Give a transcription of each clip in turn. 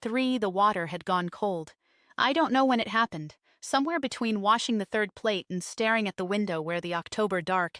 3, the water had gone cold. I don't know when it happened. Somewhere between washing the third plate and staring at the window where the October dark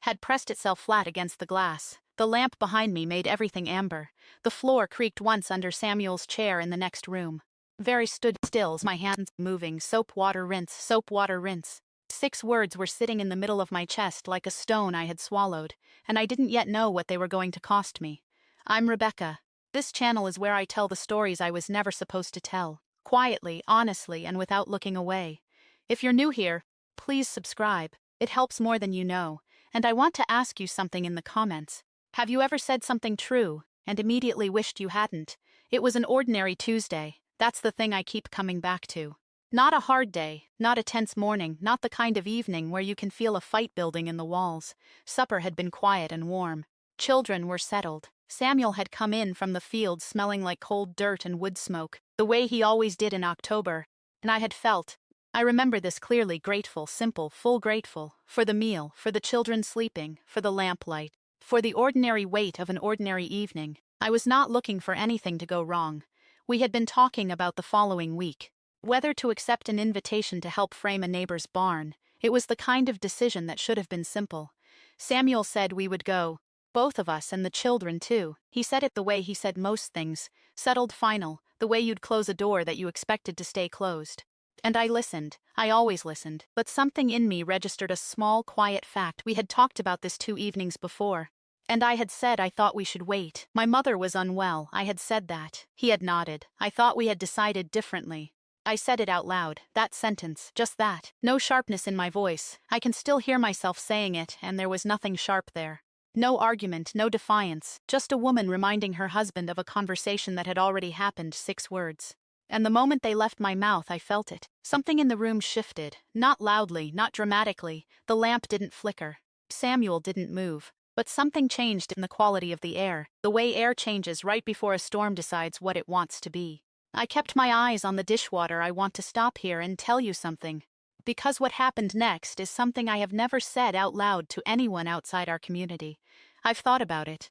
had pressed itself flat against the glass. The lamp behind me made everything amber. The floor creaked once under Samuel's chair in the next room. Very stood still, my hands moving. Soap, water, rinse, soap, water, rinse. 6 words were sitting in the middle of my chest like a stone I had swallowed, and I didn't yet know what they were going to cost me. I'm Rebecca. This channel is where I tell the stories I was never supposed to tell. Quietly, honestly, and without looking away. If you're new here, please subscribe. It helps more than you know. And I want to ask you something in the comments. Have you ever said something true and immediately wished you hadn't? It was an ordinary Tuesday. That's the thing I keep coming back to. Not a hard day, not a tense morning, not the kind of evening where you can feel a fight building in the walls. Supper had been quiet and warm. Children were settled. Samuel had come in from the field smelling like cold dirt and wood smoke, the way he always did in October, and I remember this clearly, grateful, simple, full grateful, for the meal, for the children sleeping, for the lamplight, for the ordinary weight of an ordinary evening. I was not looking for anything to go wrong. We had been talking about the following week. Whether to accept an invitation to help frame a neighbor's barn. It was the kind of decision that should have been simple. Samuel said we would go. Both of us and the children too. He said it the way he said most things. Settled, final, the way you'd close a door that you expected to stay closed. And I listened. I always listened. But something in me registered a small, quiet fact. We had talked about this 2 evenings before. And I had said I thought we should wait. My mother was unwell. I had said that. He had nodded. I thought we had decided differently. I said it out loud. That sentence. Just that. No sharpness in my voice. I can still hear myself saying it, and there was nothing sharp there. No argument, no defiance, just a woman reminding her husband of a conversation that had already happened. 6 words. And the moment they left my mouth, I felt it. Something in the room shifted. Not loudly, not dramatically. The lamp didn't flicker. Samuel didn't move. But something changed in the quality of the air, the way air changes right before a storm decides what it wants to be. I kept my eyes on the dishwater. I want to stop here and tell you something. Because what happened next is something I have never said out loud to anyone outside our community. I've thought about it.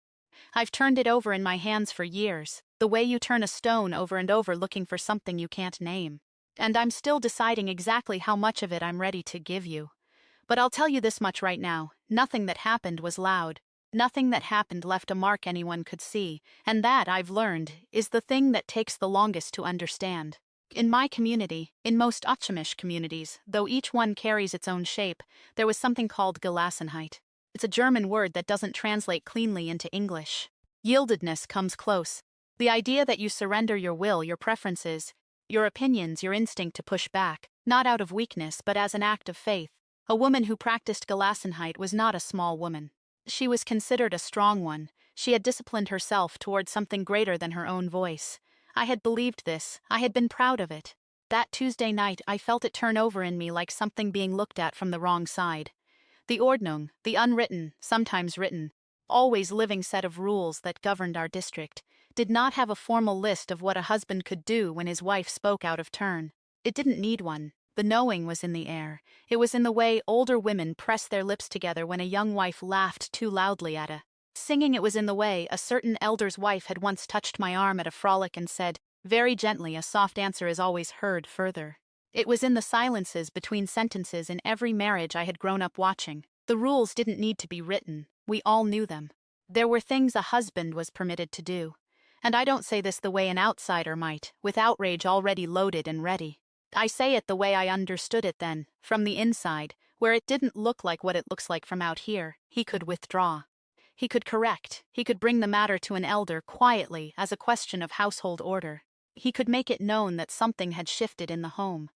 I've turned it over in my hands for years, the way you turn a stone over and over looking for something you can't name. And I'm still deciding exactly how much of it I'm ready to give you. But I'll tell you this much right now, nothing that happened was loud. Nothing that happened left a mark anyone could see, and that, I've learned, is the thing that takes the longest to understand. In my community, in most Amish communities, though each one carries its own shape, there was something called Gelassenheit. It's a German word that doesn't translate cleanly into English. Yieldedness comes close. The idea that you surrender your will, your preferences, your opinions, your instinct to push back, not out of weakness but as an act of faith. A woman who practiced Gelassenheit was not a small woman. She was considered a strong one. She had disciplined herself toward something greater than her own voice. I had believed this. I had been proud of it. That Tuesday night, I felt it turn over in me like something being looked at from the wrong side. The Ordnung, the unwritten, sometimes written, always living set of rules that governed our district, did not have a formal list of what a husband could do when his wife spoke out of turn. It didn't need one. The knowing was in the air. It was in the way older women pressed their lips together when a young wife laughed too loudly at a singing. It was in the way a certain elder's wife had once touched my arm at a frolic and said, very gently, a soft answer is always heard further. It was in the silences between sentences in every marriage I had grown up watching. The rules didn't need to be written. We all knew them. There were things a husband was permitted to do. And I don't say this the way an outsider might, with outrage already loaded and ready. I say it the way I understood it then, from the inside, where it didn't look like what it looks like from out here. He could withdraw. He could correct. He could bring the matter to an elder quietly as a question of household order. He could make it known that something had shifted in the home.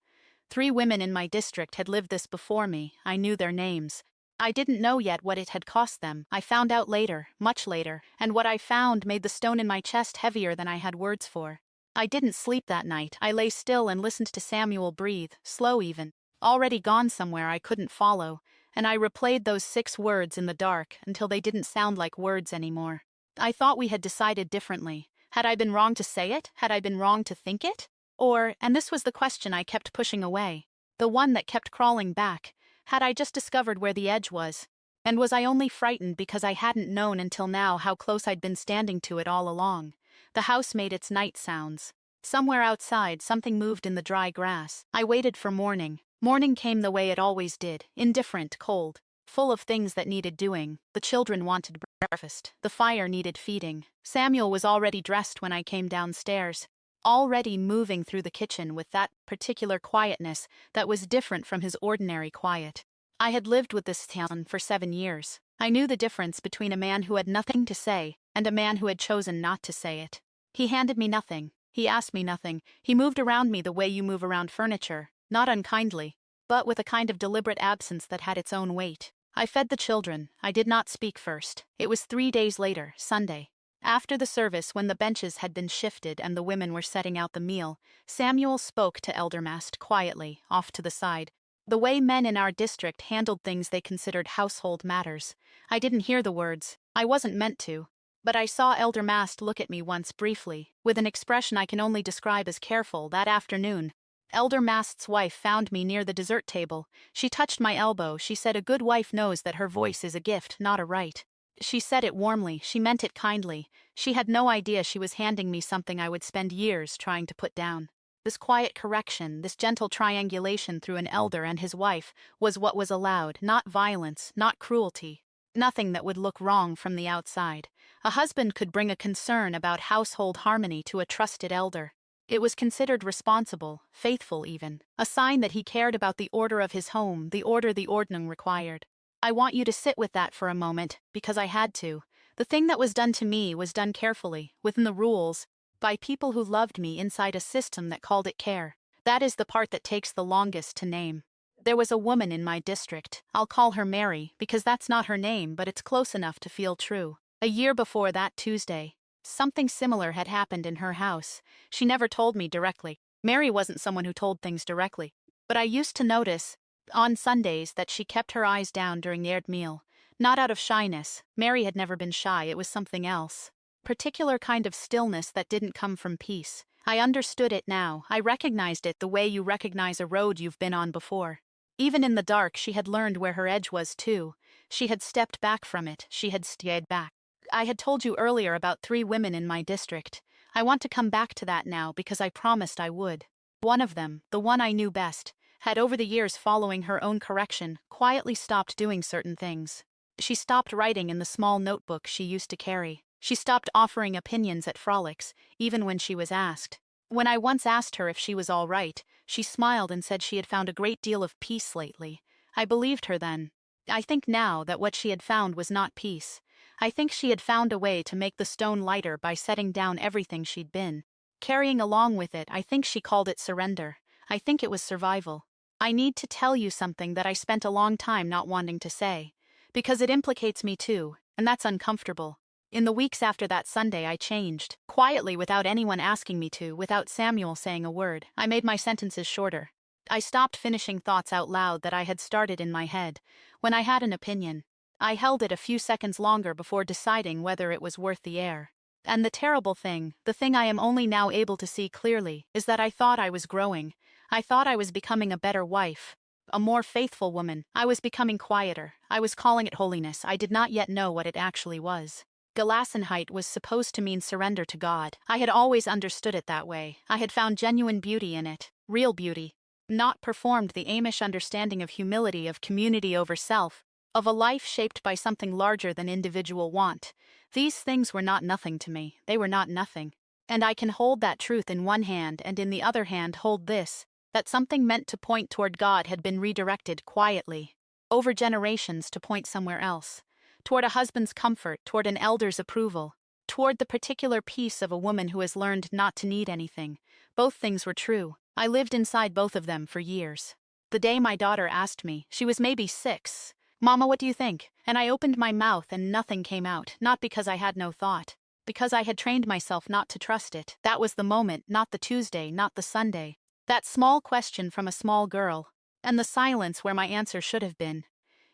3 women in my district had lived this before me. I knew their names. I didn't know yet what it had cost them. I found out later, much later, and what I found made the stone in my chest heavier than I had words for. I didn't sleep that night. I lay still and listened to Samuel breathe, slow even, already gone somewhere I couldn't follow, and I replayed those 6 words in the dark until they didn't sound like words anymore. I thought we had decided differently. Had I been wrong to say it? Had I been wrong to think it? Or, and this was the question I kept pushing away, the one that kept crawling back, had I just discovered where the edge was? And was I only frightened because I hadn't known until now how close I'd been standing to it all along? The house made its night sounds. Somewhere outside, something moved in the dry grass. I waited for morning. Morning came the way it always did, indifferent, cold, full of things that needed doing. The children wanted breakfast. The fire needed feeding. Samuel was already dressed when I came downstairs, already moving through the kitchen with that particular quietness that was different from his ordinary quiet. I had lived with this town for 7 years. I knew the difference between a man who had nothing to say and a man who had chosen not to say it. He handed me nothing. He asked me nothing. He moved around me the way you move around furniture, not unkindly, but with a kind of deliberate absence that had its own weight. I fed the children. I did not speak first. It was 3 days later, Sunday. After the service, when the benches had been shifted and the women were setting out the meal, Samuel spoke to Elder Mast quietly, off to the side. The way men in our district handled things they considered household matters. I didn't hear the words. I wasn't meant to. But I saw Elder Mast look at me once briefly, with an expression I can only describe as careful. That afternoon, Elder Mast's wife found me near the dessert table. She touched my elbow. She said a good wife knows that her voice is a gift, not a right. She said it warmly. She meant it kindly. She had no idea she was handing me something I would spend years trying to put down. This quiet correction, this gentle triangulation through an elder and his wife, was what was allowed, not violence, not cruelty. Nothing that would look wrong from the outside. A husband could bring a concern about household harmony to a trusted elder. It was considered responsible, faithful even, a sign that he cared about the order of his home, the order the ordning required. I want you to sit with that for a moment, because I had to. The thing that was done to me was done carefully, within the rules, by people who loved me inside a system that called it care. That is the part that takes the longest to name. There was a woman in my district. I'll call her Mary, because that's not her name, but it's close enough to feel true. A year before that Tuesday, something similar had happened in her house. She never told me directly. Mary wasn't someone who told things directly. But I used to notice, on Sundays, that she kept her eyes down during the meal. Not out of shyness. Mary had never been shy, it was something else. Particular kind of stillness that didn't come from peace. I understood it now. I recognized it the way you recognize a road you've been on before. Even in the dark, she had learned where her edge was too. She had stepped back from it. She had stayed back. I had told you earlier about 3 women in my district. I want to come back to that now because I promised I would. One of them, the one I knew best, had over the years following her own correction, quietly stopped doing certain things. She stopped writing in the small notebook she used to carry. She stopped offering opinions at frolics, even when she was asked. When I once asked her if she was all right, she smiled and said she had found a great deal of peace lately. I believed her then. I think now that what she had found was not peace. I think she had found a way to make the stone lighter by setting down everything she'd been. Carrying along with it, I think she called it surrender. I think it was survival. I need to tell you something that I spent a long time not wanting to say. Because it implicates me too, and that's uncomfortable. In the weeks after that Sunday, I changed. Quietly, without anyone asking me to, without Samuel saying a word. I made my sentences shorter. I stopped finishing thoughts out loud that I had started in my head. When I had an opinion, I held it a few seconds longer before deciding whether it was worth the air. And the terrible thing, the thing I am only now able to see clearly, is that I thought I was growing. I thought I was becoming a better wife, a more faithful woman. I was becoming quieter. I was calling it holiness. I did not yet know what it actually was. Gelassenheit was supposed to mean surrender to God. I had always understood it that way. I had found genuine beauty in it, real beauty. Not performed the Amish understanding of humility, of community over self, of a life shaped by something larger than individual want. These things were not nothing to me. They were not nothing. And I can hold that truth in one hand and in the other hand hold this, that something meant to point toward God had been redirected quietly, over generations to point somewhere else. Toward a husband's comfort, toward an elder's approval, toward the particular peace of a woman who has learned not to need anything. Both things were true. I lived inside both of them for years. The day my daughter asked me, she was maybe 6, "Mama, what do you think?" And I opened my mouth and nothing came out, not because I had no thought, because I had trained myself not to trust it. That was the moment, not the Tuesday, not the Sunday. That small question from a small girl, and the silence where my answer should have been.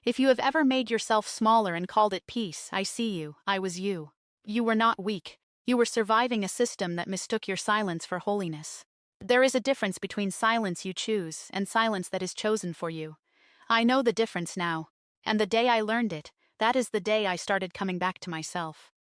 If you have ever made yourself smaller and called it peace, I see you. I was you. You were not weak. You were surviving a system that mistook your silence for holiness. There is a difference between silence you choose and silence that is chosen for you. I know the difference now, and the day I learned it, that is the day I started coming back to myself.